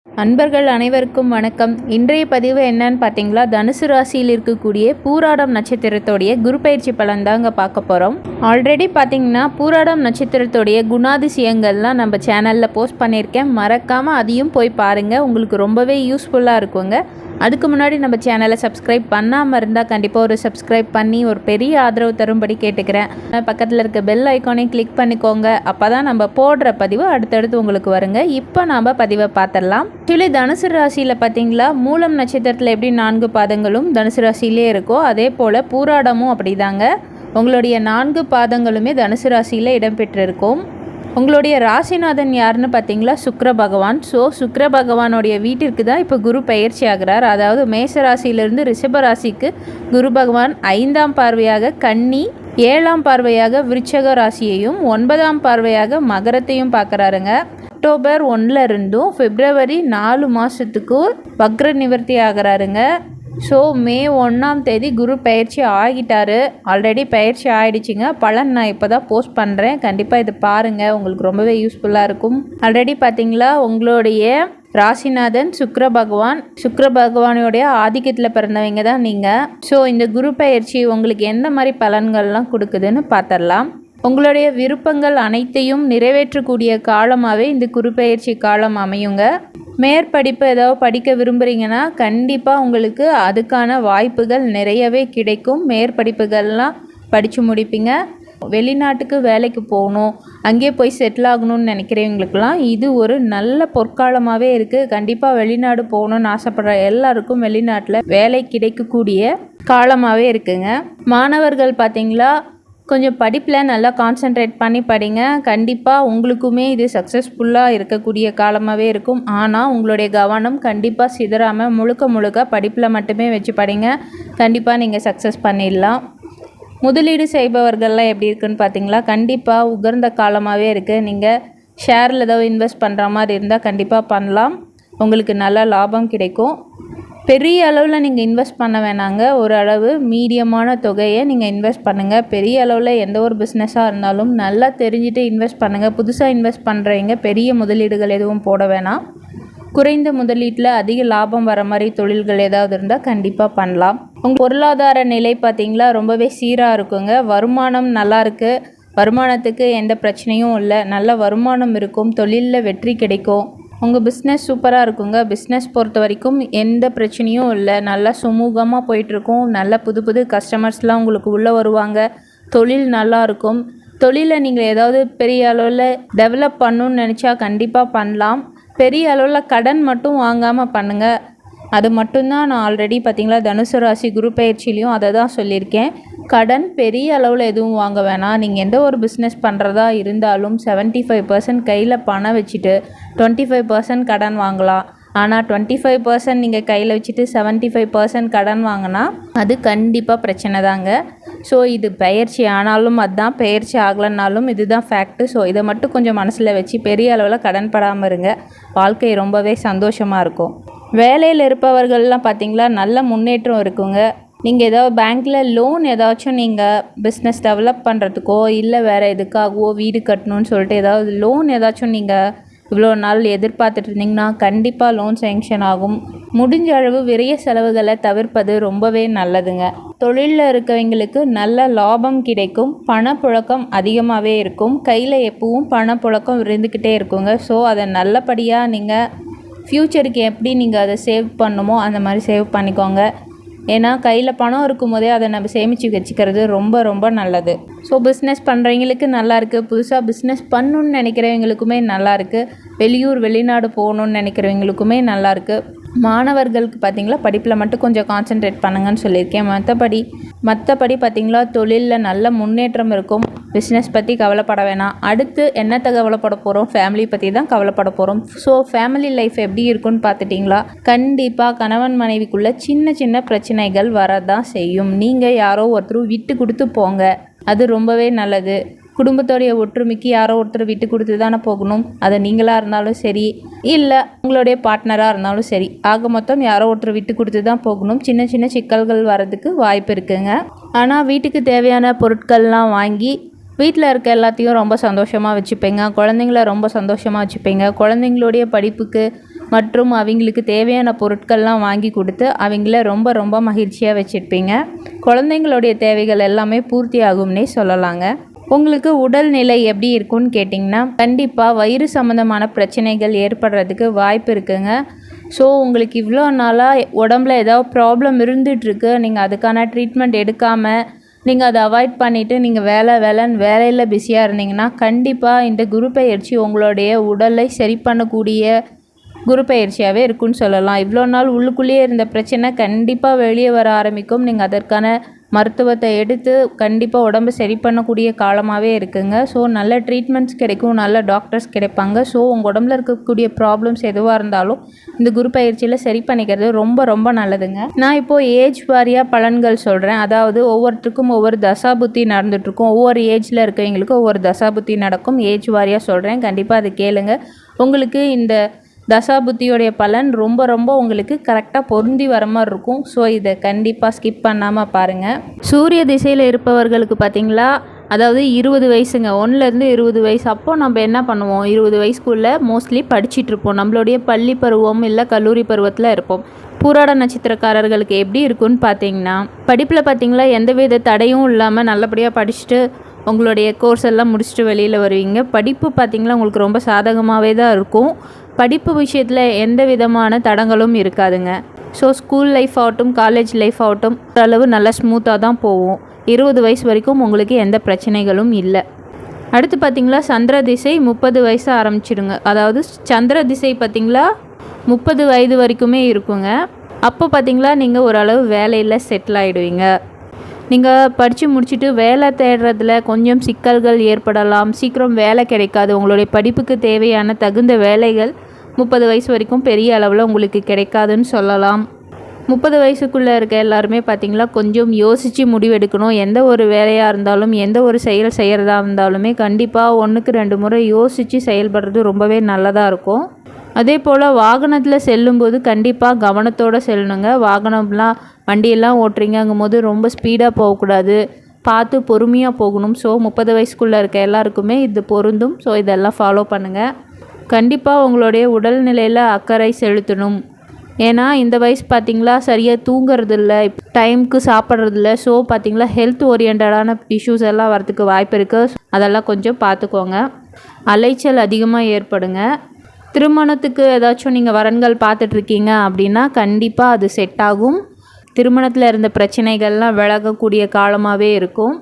அன்பர்கள் அனைவருக்கும் வணக்கம். இன்றைய பதிவு என்னன்னு பார்த்தீங்களா, தனுசு ராசியில் இருக்கக்கூடிய பூராடம் நட்சத்திரத்தோடைய குரு பயிற்சி பலன் தாங்க பார்க்க போகிறோம். ஆல்ரெடி பார்த்தீங்கன்னா பூராடம் நட்சத்திரத்தோடைய குணாதிசயங்கள்லாம் நம்ம சேனலில் போஸ்ட் பண்ணியிருக்கேன். மறக்காமல் அதையும் போய் பாருங்கள், உங்களுக்கு ரொம்பவே யூஸ்ஃபுல்லாக இருக்குங்க. அதுக்கு முன்னாடி நம்ம சேனலை சப்ஸ்கிரைப் பண்ணாமல் இருந்தால் கண்டிப்பாக ஒரு சப்ஸ்கிரைப் பண்ணி ஒரு பெரிய ஆதரவு தரும்படி கேட்டுக்கிறேன். பக்கத்தில் இருக்க பெல் ஐக்கானை கிளிக் பண்ணிக்கோங்க. அப்போ தான் நம்ம போடுற பதிவு அடுத்தடுத்து உங்களுக்கு வருங்க. இப்போ நாம் பதிவை பார்த்துடலாம். ஆக்சுவலி தனுசு ராசியில் பார்த்தீங்களா, மூலம் நட்சத்திரத்தில் எப்படி 4 பாதங்களும் தனுசு ராசியிலே இருக்கோ அதே போல் பூராடமும் அப்படிதாங்க. உங்களுடைய 4 பாதங்களுமே தனுசு ராசியில் இடம்பெற்றிருக்கும். உங்களுடைய ராசிநாதன் யாருன்னு பார்த்தீங்களா, சுக்கிர பகவான். ஸோ சுக்கிர பகவானுடைய வீட்டிற்கு தான் இப்போ குரு பயிற்சி ஆகிறார். அதாவது மேச ராசியிலிருந்து ரிஷப ராசிக்கு குரு பகவான் 5ஆம் பார்வையாக கன்னி, 7ஆம் பார்வையாக விருச்சக ராசியையும் 9ஆம் பார்வையாக மகரத்தையும் பார்க்குறாருங்க. அக்டோபர் 1 இருந்தும் பிப்ரவரி 4 மாதத்துக்கு வக்ர நிவர்த்தி ஆகிறாருங்க. ஸோ மே 1ஆம் தேதி குரு பயிற்சி ஆகிட்டார். ஆல்ரெடி பயிற்சி ஆகிடுச்சிங்க. பலன் நான் இப்போ தான் போஸ்ட் பண்ணுறேன். கண்டிப்பாக இது பாருங்கள், உங்களுக்கு ரொம்பவே யூஸ்ஃபுல்லாக இருக்கும். ஆல்ரெடி பார்த்தீங்களா, உங்களுடைய ராசிநாதன் சுக்கிர பகவானுடைய ஆதிக்கத்தில் பிறந்தவங்க தான் நீங்கள். ஸோ இந்த குரு பயிற்சி உங்களுக்கு எந்த மாதிரி பலன்கள்லாம் கொடுக்குதுன்னு பார்த்துடலாம். உங்களுடைய விருப்பங்கள் அனைத்தையும் நிறைவேற்றக்கூடிய காலமாகவே இந்த குரு பயிற்சி காலம் அமையுங்க. மேற்படிப்பு ஏதாவது படிக்க விரும்புகிறீங்கன்னா கண்டிப்பாக உங்களுக்கு அதுக்கான வாய்ப்புகள் நிறையவே கிடைக்கும். மேற்படிப்புகள்லாம் படித்து முடிப்பீங்க. வெளிநாட்டுக்கு வேலைக்கு போகணும், அங்கேயே போய் செட்டில் ஆகணும்னு நினைக்கிறவங்களுக்கெல்லாம் இது ஒரு நல்ல பொற்காலமாகவே இருக்குது. கண்டிப்பாக வெளிநாடு போகணுன்னு ஆசைப்படுற எல்லாருக்கும் வெளிநாட்டில் வேலை கிடைக்கக்கூடிய காலமாகவே இருக்குங்க. மாணவர்கள் பார்த்தீங்களா, கொஞ்சம் படிப்பில் நல்லா கான்சென்ட்ரேட் பண்ணி படிங்க. கண்டிப்பாக உங்களுக்குமே இது சக்ஸஸ்ஃபுல்லாக இருக்கக்கூடிய காலமாகவே இருக்கும். ஆனால் உங்களுடைய கவனம் கண்டிப்பாக சிதறாமல் முழுக்க படிப்பில் மட்டுமே வச்சு படிங்க. கண்டிப்பாக நீங்கள் சக்ஸஸ் பண்ணிடலாம். முதலீடு செய்பவர்கள்லாம் எப்படி இருக்குன்னு பார்த்தீங்களா, கண்டிப்பாக உகர்ந்த காலமாகவே இருக்குது. நீங்கள் ஷேரில் ஏதோ இன்வெஸ்ட் பண்ணுற மாதிரி இருந்தால் கண்டிப்பாக பண்ணலாம். உங்களுக்கு நல்ல லாபம் கிடைக்கும். பெரிய அளவில் நீங்கள் இன்வெஸ்ட் பண்ண வேணாங்க. ஒரு அளவு மீடியமான தொகையை நீங்கள் இன்வெஸ்ட் பண்ணுங்கள். பெரிய அளவில் எந்த ஒரு பிஸ்னஸாக இருந்தாலும் நல்லா தெரிஞ்சுட்டு இன்வெஸ்ட் பண்ணுங்கள். புதுசாக இன்வெஸ்ட் பண்ணுறவங்க பெரிய முதலீடுகள் எதுவும் போட வேணாம். குறைந்த முதலீட்டில் அதிக லாபம் வர மாதிரி தொழில்கள் ஏதாவது இருந்தால் கண்டிப்பாக பண்ணலாம். உங்கள் பொருளாதார நிலை பார்த்திங்களா ரொம்பவே சீராக இருக்குங்க. வருமானம் நல்லா இருக்குது. வருமானத்துக்கு எந்த பிரச்சனையும் இல்லை. நல்ல வருமானம் இருக்கும். தொழிலில் வெற்றி கிடைக்கும். உங்கள் பிஸ்னஸ் சூப்பராக இருக்குங்க. பிஸ்னஸ் பொறுத்த வரைக்கும் எந்த பிரச்சனையும் இல்லை. நல்லா சுமூகமாக போயிட்டுருக்கும். நல்ல புது கஸ்டமர்ஸ்லாம் உங்களுக்கு உள்ளே வருவாங்க. தொழில் நல்லாயிருக்கும். தொழிலை நீங்கள் ஏதாவது பெரிய அளவில் டெவலப் பண்ணணுன்னு நினச்சா கண்டிப்பாக பண்ணலாம். பெரிய அளவில் கடன் மட்டும் வாங்காமல் பண்ணுங்கள். அது மட்டும்தான் நான் ஆல்ரெடி பார்த்தீங்களா தனுசு ராசி குரு பயிற்சிலையும் அதை தான் சொல்லியிருக்கேன். கடன் பெரிய அளவில் எதுவும் வாங்க வேணாம். நீங்கள் எந்த ஒரு பிஸ்னஸ் பண்ணுறதா இருந்தாலும் 75% கையில் பணம் வச்சுட்டு 25% கடன் வாங்கலாம். ஆனால் 25% நீங்கள் கையில் வச்சுட்டு 75% கடன் வாங்கினா அது கண்டிப்பாக பிரச்சனை தாங்க. ஸோ இது பயிற்சி ஆனாலும் அதுதான், பயிற்சி ஆகலைன்னாலும் இதுதான் ஃபேக்ட்டு. ஸோ இதை மட்டும் கொஞ்சம் மனசில் வச்சு பெரிய அளவில் கடன் படாமல் இருங்க. வாழ்க்கை ரொம்பவே சந்தோஷமாக இருக்கும். வேலையில் இருப்பவர்கள்லாம் பார்த்திங்களா நல்ல முன்னேற்றம் இருக்குங்க. நீங்கள் ஏதாவது பேங்க்கில் லோன் ஏதாச்சும் நீங்கள் பிஸ்னஸ் டெவலப் பண்ணுறதுக்கோ இல்லை வேறு எதுக்காகவோ வீடு கட்டணும்னு சொல்லிட்டு ஏதாவது லோன் ஏதாச்சும் நீங்கள் இவ்வளோ நாள் எதிர்பார்த்துட்டு இருந்தீங்கன்னா கண்டிப்பாக லோன் சேங்ஷன் ஆகும். முடிஞ்ச அளவு விரைய செலவுகளை தவிர்ப்பது ரொம்பவே நல்லதுங்க. தொழிலில் இருக்கவங்களுக்கு நல்ல லாபம் கிடைக்கும். பணப்புழக்கம் அதிகமாகவே இருக்கும். கையில் எப்பவும் பணப்புழக்கம் இருந்துக்கிட்டே இருக்குங்க. ஸோ அதை நல்லபடியாக நீங்கள் ஃப்யூச்சருக்கு எப்படி நீங்கள் அதை சேவ் பண்ணணுமோ அந்த மாதிரி சேவ் பண்ணிக்கோங்க. ஏன்னா கையில் பணம் இருக்கும் போதே அதை நம்ம சேமித்து வச்சுக்கிறது ரொம்ப நல்லது. ஸோ பிஸ்னஸ் பண்ணுறவங்களுக்கு நல்லாயிருக்கு. புதுசாக பிஸ்னஸ் பண்ணணுன்னு நினைக்கிறவங்களுக்குமே நல்லாயிருக்கு. வெளிநாடு போகணுன்னு நினைக்கிறவங்களுக்குமே நல்லாயிருக்கு. மாணவர்களுக்கு பார்த்திங்களா படிப்பில் மட்டும் கொஞ்சம் கான்சென்ட்ரேட் பண்ணுங்கன்னு சொல்லியிருக்கேன். மற்றபடி பார்த்திங்களா தொழிலில் நல்ல முன்னேற்றம் இருக்கும். பிஸ்னஸ் பற்றி கவலைப்பட வேணாம். அடுத்து என்னத்தை கவலைப்பட போகிறோம், ஃபேமிலி பற்றி தான் கவலைப்பட போகிறோம். ஸோ ஃபேமிலி லைஃப் எப்படி இருக்குன்னு பார்த்துட்டிங்களா, கண்டிப்பாக கணவன் மனைவிக்குள்ளே சின்ன பிரச்சனைகள் வரதான் செய்யும். நீங்கள் யாரோ ஒருத்தர் விட்டு கொடுத்து போங்க, அது ரொம்பவே நல்லது. குடும்பத்தோடைய ஒற்றுமைக்கு யாரோ ஒருத்தர் விட்டு கொடுத்து தானே போகணும். அதை நீங்களாக இருந்தாலும் சரி இல்லை உங்களுடைய பார்ட்னராக இருந்தாலும் சரி, ஆக மொத்தம் யாரோ ஒருத்தர் விட்டு கொடுத்து தான் போகணும். சின்ன சிக்கல்கள் வர்றதுக்கு வாய்ப்பு இருக்குங்க. ஆனால் வீட்டுக்கு தேவையான பொருட்கள்லாம் வாங்கி வீட்டில் இருக்க எல்லாத்தையும் ரொம்ப சந்தோஷமாக வச்சுப்பீங்க. குழந்தைங்கள ரொம்ப சந்தோஷமாக வச்சுப்பீங்க. குழந்தைங்களுடைய படிப்புக்கு மற்றும் அவங்களுக்கு தேவையான பொருட்கள்லாம் வாங்கி கொடுத்து அவங்கள ரொம்ப ரொம்ப மகிழ்ச்சியாக வச்சுருப்பீங்க. குழந்தைங்களுடைய தேவைகள் எல்லாமே பூர்த்தி ஆகும்னே சொல்லலாங்க. உங்களுக்கு உடல்நிலை எப்படி இருக்குன்னு கேட்டிங்கன்னா, கண்டிப்பாக வயிறு சம்மந்தமான பிரச்சனைகள் ஏற்படுறதுக்கு வாய்ப்பு இருக்குங்க. ஸோ உங்களுக்கு இவ்வளோ நாளாக உடம்புல ஏதாவது ப்ராப்ளம் இருந்துகிட்ருக்கு, நீங்கள் அதுக்கான ட்ரீட்மெண்ட் எடுக்காமல் நீங்கள் அதை அவாய்ட் பண்ணிவிட்டு நீங்கள் வேலைன்னு வேலையில் பிஸியாக இருந்தீங்கன்னா, கண்டிப்பாக இந்த குரு பெயர்ச்சி உங்களுடைய உடலை சரி பண்ணக்கூடிய குரு பெயர்ச்சியாகவே இருக்குன்னு சொல்லலாம். இவ்வளோ நாள் உள்ளுக்குள்ளேயே இருந்த பிரச்சனை கண்டிப்பாக வெளியே வர ஆரம்பிக்கும். நீங்கள் அதற்கான மருத்துவத்தை எடுத்து கண்டிப்பாக உடம்பு சரி பண்ணக்கூடிய காலமாகவே இருக்குங்க. ஸோ நல்ல ட்ரீட்மெண்ட்ஸ் கிடைக்கும், நல்ல டாக்டர்ஸ் கிடைப்பாங்க. ஸோ உங்கள் உடம்புல இருக்கக்கூடிய ப்ராப்ளம்ஸ் எதுவாக இருந்தாலும் இந்த குரு பயிற்சியில் சரி பண்ணிக்கிறது ரொம்ப ரொம்ப நல்லதுங்க. நான் இப்போது ஏஜ் வாரியாக பலன்கள் சொல்கிறேன். அதாவது ஒவ்வொருத்தருக்கும் ஒவ்வொரு தசாபுத்தி நடந்துகிட்ருக்கும். ஒவ்வொரு ஏஜில் இருக்கவங்களுக்கு ஒவ்வொரு தசாபுத்தி நடக்கும். ஏஜ் வாரியாக சொல்கிறேன், கண்டிப்பாக அது கேளுங்க. உங்களுக்கு இந்த தசாபுத்தியோடைய பலன் ரொம்ப ரொம்ப உங்களுக்கு கரெக்டாக பொருந்தி வர மாதிரி இருக்கும். ஸோ இதை கண்டிப்பாக ஸ்கிப் பண்ணாமல் பாருங்கள். சூரிய திசையில் இருப்பவர்களுக்கு பார்த்திங்களா, அதாவது 20 வயசுங்க, 1லேருந்து 20 வயசு. அப்போது நம்ம என்ன பண்ணுவோம், 20 வயசுக்குள்ளே மோஸ்ட்லி படிச்சிட்ருப்போம். நம்மளுடைய பள்ளி பருவம் இல்லை கல்லூரி பருவத்தில் இருப்போம். பூராட நட்சத்திரக்காரர்களுக்கு எப்படி இருக்குன்னு பார்த்தீங்கன்னா, படிப்பில் பார்த்திங்களா எந்தவித தடையும் இல்லாமல் நல்லபடியாக படிச்சுட்டு உங்களுடைய கோர்ஸ் எல்லாம் முடிச்சுட்டு வெளியில் வருவீங்க. படிப்பு பார்த்திங்களா உங்களுக்கு ரொம்ப சாதகமாகவே தான் இருக்கும். படிப்பு விஷயத்தில் எந்த விதமான தடங்களும் இருக்காதுங்க. ஸோ ஸ்கூல் லைஃப் ஆகட்டும், காலேஜ் லைஃப் ஆகட்டும் ஓரளவு நல்லா ஸ்மூத்தாக தான் போகும். 20 வயசு வரைக்கும் உங்களுக்கு எந்த பிரச்சனைகளும் இல்லை. அடுத்து பார்த்திங்களா சந்திர திசை 30 வயசு ஆரம்பிச்சிடுங்க. அதாவது சந்திர திசை பார்த்திங்களா 30 வயது வரைக்குமே இருக்குங்க. அப்போ பார்த்திங்களா நீங்கள் ஓரளவு வேலையில் செட்டில் ஆகிடுவீங்க. நீங்கள் படித்து முடிச்சுட்டு வேலை தேடுறதுல கொஞ்சம் சிக்கல்கள் ஏற்படலாம். சீக்கிரம் வேலை கிடைக்காது. உங்களுடைய படிப்புக்கு தேவையான தகுந்த வேலைகள் 30 வயசு வரைக்கும் பெரிய அளவில் உங்களுக்கு கிடைக்காதுன்னு சொல்லலாம். 30 வயசுக்குள்ளே இருக்க எல்லாருமே பார்த்திங்களா கொஞ்சம் யோசித்து முடிவெடுக்கணும். எந்த ஒரு வேலையாக இருந்தாலும், எந்த ஒரு செயல் செய்கிறதா இருந்தாலுமே கண்டிப்பாக 1க்கு 2 முறை யோசித்து செயல்படுறது ரொம்பவே நல்லதாக இருக்கும். அதே போல் வாகனத்தில் செல்லும்போது கண்டிப்பாக கவனத்தோடு செல்லணுங்க. வாகனம்லாம் வண்டியெல்லாம் ஓட்டுறீங்கங்கும் போது ரொம்ப ஸ்பீடாக போகக்கூடாது, பார்த்து பொறுமையாக போகணும். ஸோ 30 வயசுக்குள்ளே இருக்க எல்லாருக்குமே இது பொருந்தும். ஸோ இதெல்லாம் ஃபாலோ பண்ணுங்கள். கண்டிப்பாக உங்களுடைய உடல்நிலையில் அக்கறை செலுத்தணும். ஏன்னா இந்த வயசு பார்த்திங்களா சரியாக தூங்குறதில்ல, டைமுக்கு சாப்பிட்றதில்ல. ஸோ பார்த்திங்களா ஹெல்த் ஓரியன்டான இஷ்யூஸ் எல்லாம் வரதுக்கு வாய்ப்பு இருக்குது. அதெல்லாம் கொஞ்சம் பார்த்துக்கோங்க. அலைச்சல் அதிகமாக ஏற்படுங்க. திருமணத்துக்கு ஏதாச்சும் நீங்கள் வரன்கள் பார்த்துட்ருக்கீங்க அப்படின்னா கண்டிப்பாக அது செட் ஆகும். திருமணத்தில் இருந்த பிரச்சனைகள்லாம் விலகக்கூடிய காலமாகவே இருக்கும்.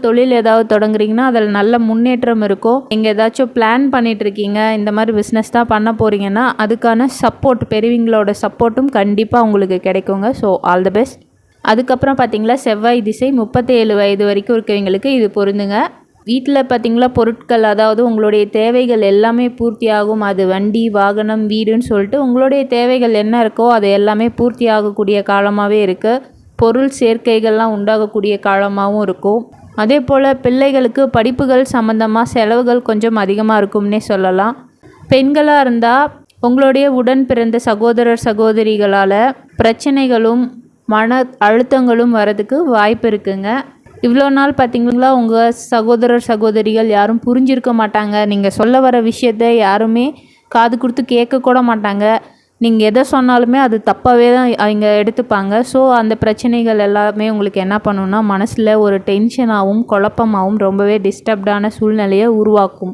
தொழில் ஏதாவது தொடங்குறீங்கன்னா அதில் நல்ல முன்னேற்றம் இருக்கும். நீங்கள் ஏதாச்சும் பிளான் பண்ணிகிட்ருக்கீங்க, இந்த மாதிரி பிஸ்னஸ் தான் பண்ண போகிறீங்கன்னா அதுக்கான சப்போர்ட், பெரியவங்களோட சப்போர்ட்டும் கண்டிப்பாக உங்களுக்கு கிடைக்குங்க. So all the best. அதுக்கப்புறம் பார்த்திங்களா செவ்வாய் திசை 37 வயது வரைக்கும் இருக்கவங்களுக்கு இது பொருந்துங்க. வீட்டில் பார்த்திங்களா பொருட்கள், அதாவது உங்களுடைய தேவைகள் எல்லாமே பூர்த்தி ஆகும். அது வண்டி, வாகனம், வீடுன்னு சொல்லிட்டு உங்களுடைய தேவைகள் என்ன இருக்கோ அது எல்லாமே பூர்த்தி ஆகக்கூடிய காலமாகவே இருக்குது. பொருள் சேர்க்கைகள்லாம் உண்டாகக்கூடிய காலமாகவும் இருக்கும். அதே போல் பிள்ளைகளுக்கு படிப்புகள் சம்மந்தமாக செலவுகள் கொஞ்சம் அதிகமாக இருக்கும்னே சொல்லலாம். பெண்களாக இருந்தால் உங்களுடைய உடன் பிறந்த சகோதரர் சகோதரிகளால் பிரச்சனைகளும் மன அழுத்தங்களும் வரதுக்கு வாய்ப்பு இருக்குங்க. இவ்வளோ நாள் பார்த்திங்களா உங்கள் சகோதரர் சகோதரிகள் யாரும் புரிஞ்சிருக்க மாட்டாங்க. நீங்கள் சொல்ல வர விஷயத்தை யாருமே காது கொடுத்து கேட்கக்கூட மாட்டாங்க. நீங்கள் எதை சொன்னாலுமே அது தப்பாகவே தான் அவங்க எடுத்துப்பாங்க. ஸோ அந்த பிரச்சனைகள் எல்லாமே உங்களுக்கு என்ன பண்ணுன்னா மனசில் ஒரு டென்ஷனாகவும் குழப்பமாகவும் ரொம்பவே டிஸ்டர்ப்டான சூழ்நிலையை உருவாக்கும்.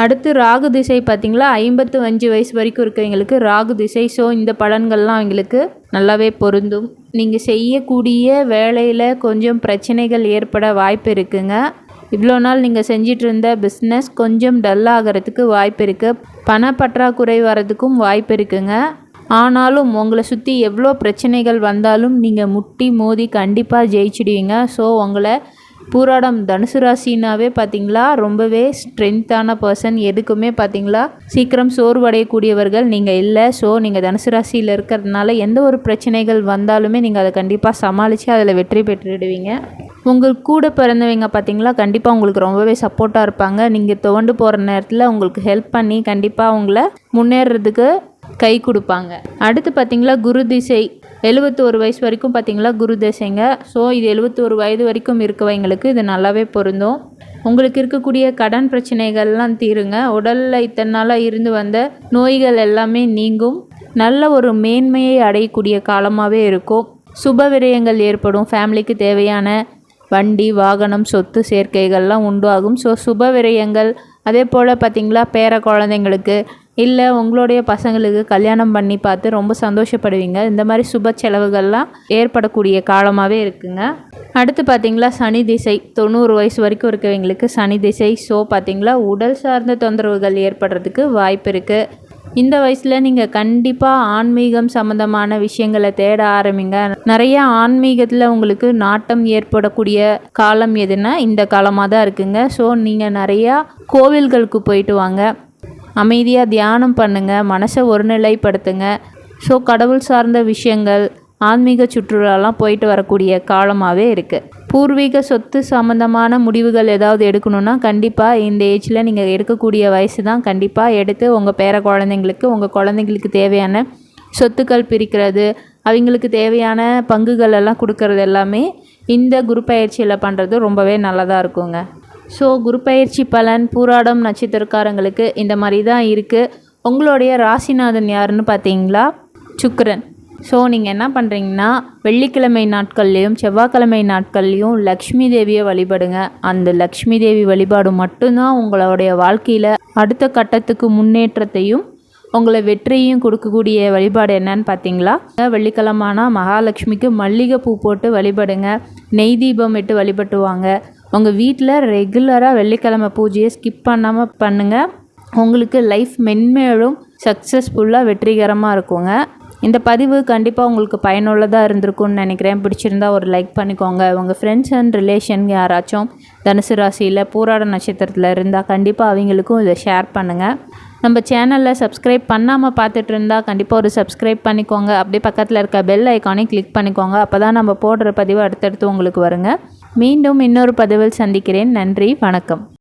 அடுத்து ராகு திசை பார்த்திங்களா 55 வயசு வரைக்கும் இருக்கவங்களுக்கு ராகு திசை. ஸோ இந்த பலன்கள்லாம் அவங்களுக்கு நல்லாவே பொருந்தும். நீங்கள் செய்யக்கூடிய வேலையில் கொஞ்சம் பிரச்சனைகள் ஏற்பட வாய்ப்பு இருக்குங்க. இவ்வளோ நாள் நீங்கள் செஞ்சிட்டு இருந்த பிஸ்னஸ் கொஞ்சம் டல்லாகிறதுக்கு வாய்ப்பு இருக்குது. பணப்பற்றாக்குறை வரதுக்கும் வாய்ப்பு இருக்குங்க. ஆனாலும் உங்களை சுற்றி எவ்வளோ பிரச்சனைகள் வந்தாலும் நீங்கள் முட்டி மோதி கண்டிப்பாக ஜெயிச்சிடுவீங்க. ஸோ உங்களை பூராடம் தனுசு ராசினாவே பார்த்திங்களா ரொம்பவே ஸ்ட்ரென்த்தான பர்சன். எதுக்குமே பார்த்திங்களா சீக்கிரம் சோர்வடையக்கூடியவர்கள் நீங்கள் இல்லை. ஸோ நீங்கள் தனுசு ராசியில் இருக்கிறதுனால எந்த ஒரு பிரச்சனைகள் வந்தாலுமே நீங்கள் அதை கண்டிப்பாக சமாளித்து அதில் வெற்றி பெற்றுடுவீங்க. உங்கள் கூட பிறந்தவங்க பார்த்திங்களா கண்டிப்பாக உங்களுக்கு ரொம்பவே சப்போர்ட்டாக இருப்பாங்க. நீங்கள் துவண்டு போகிற நேரத்தில் உங்களுக்கு ஹெல்ப் பண்ணி கண்டிப்பாக உங்களை முன்னேறதுக்கு கை கொடுப்பாங்க. அடுத்து பார்த்திங்களா குரு திசை 71 வயசு வரைக்கும் பார்த்திங்களா குரு திசைங்க. ஸோ இது 71 வயது வரைக்கும் இருக்கவங்களுக்கு இது நல்லாவே பொருந்தும். உங்களுக்கு இருக்கக்கூடிய கடன் பிரச்சனைகள்லாம் தீருங்க. உடலில் இத்தனை நாளாக இருந்து வந்த நோய்கள் எல்லாமே நீங்கும். நல்ல ஒரு மேன்மையை அடையக்கூடிய காலமாகவே இருக்கும். சுப விரயங்கள் ஏற்படும். ஃபேமிலிக்கு தேவையான வண்டி வாகனம் சொத்து சேர்க்கைகள்லாம் உண்டாகும். ஸோ சுப விரயங்கள் அதே போல் பார்த்திங்களா பேர குழந்தைங்களுக்கு இல்லை உங்களுடைய பசங்களுக்கு கல்யாணம் பண்ணி பார்த்து ரொம்ப சந்தோஷப்படுவீங்க. இந்த மாதிரி சுப செலவுகள்லாம் ஏற்படக்கூடிய காலமாகவே இருக்குங்க. அடுத்து பார்த்திங்களா சனி திசை 90 வயசு வரைக்கும் இருக்கவங்களுக்கு சனி திசை. ஸோ பார்த்திங்களா உடல் சார்ந்த தொந்தரவுகள் ஏற்படுறதுக்கு வாய்ப்பு இருக்குது. இந்த வயசில் நீங்கள் கண்டிப்பாக ஆன்மீகம் சம்மந்தமான விஷயங்களை தேட ஆரம்பிங்க. நிறைய ஆன்மீகத்தில் உங்களுக்கு நாட்டம் ஏற்படக்கூடிய காலம் எதுனா இந்த காலமாக தான் இருக்குங்க. ஸோ நீங்கள் நிறையா கோவில்களுக்கு போயிட்டு வாங்க, அமைதியாக தியானம் பண்ணுங்கள், மனசை ஒருநிலைப்படுத்துங்க. ஸோ கடவுள் சார்ந்த விஷயங்கள் ஆன்மீக சுற்றுலாலாம் போயிட்டு வரக்கூடிய காலமாகவே இருக்குது. பூர்வீக சொத்து சம்மந்தமான முடிவுகள் ஏதாவது எடுக்கணுன்னா கண்டிப்பாக இந்த ஏஜில் நீங்கள் எடுக்கக்கூடிய வயசு தான். கண்டிப்பாக எடுத்து உங்கள் பேர குழந்தைங்களுக்கு உங்கள் குழந்தைங்களுக்கு தேவையான சொத்துக்கள் பிரிக்கிறது, அவங்களுக்கு தேவையான பங்குகள் எல்லாம் கொடுக்கறது எல்லாமே இந்த குரு பயிற்சியில் பண்ணுறது ரொம்பவே நல்லதாக இருக்குங்க. ஸோ குரு பயிற்சி பலன் பூராடம் நட்சத்திரக்காரங்களுக்கு இந்த மாதிரி தான் இருக்குது. உங்களுடைய ராசிநாதன் யாருன்னு பார்த்தீங்களா? சுக்கிரன். ஸோ நீங்கள் என்ன பண்ணுறீங்கன்னா வெள்ளிக்கிழமை நாட்கள்லேயும் செவ்வாய்க்கிழமை நாட்கள்லேயும் லக்ஷ்மி தேவியை வழிபடுங்க. அந்த லக்ஷ்மி தேவி வழிபாடு மட்டும்தான் உங்களுடைய வாழ்க்கையில் அடுத்த கட்டத்துக்கு முன்னேற்றத்தையும் உங்களை வெற்றியையும் கொடுக்கக்கூடிய வழிபாடு என்னன்னு பார்த்தீங்களா? வெள்ளிக்கிழமைனா மகாலட்சுமிக்கு மல்லிகை பூ போட்டு வழிபடுங்க. நெய் தீபம் இட்டு வழிபட்டுவாங்க. உங்கள் வீட்டில் ரெகுலராக வெள்ளிக்கிழமை பூஜையை ஸ்கிப் பண்ணாமல் பண்ணுங்கள். உங்களுக்கு லைஃப் மென்மேலும் சக்ஸஸ்ஃபுல்லாக வெற்றிகரமாக இருக்குங்க. இந்த பதிவு கண்டிப்பாக உங்களுக்கு பயனுள்ளதாக இருந்திருக்கும்னு நினைக்கிறேன். பிடிச்சிருந்தா ஒரு லைக் பண்ணிக்கோங்க. உங்கள் ஃப்ரெண்ட்ஸ் அண்ட் ரிலேஷன் யாராச்சும் தனுசு ராசியில் பூராட நட்சத்திரத்தில் இருந்தால் கண்டிப்பாக அவங்களுக்கும் இதை ஷேர் பண்ணுங்கள். நம்ம சேனலில் சப்ஸ்கிரைப் பண்ணாமல் பார்த்துட்டு இருந்தால் கண்டிப்பாக ஒரு சப்ஸ்கிரைப் பண்ணிக்கோங்க. அப்படியே பக்கத்தில் இருக்க பெல் ஐக்கானை கிளிக் பண்ணிக்கோங்க. அப்போ தான் நம்ம போடுற பதிவு அடுத்தடுத்து உங்களுக்கு வருங்க. மீண்டும் இன்னொரு பதிவில் சந்திக்கிறேன். நன்றி, வணக்கம்.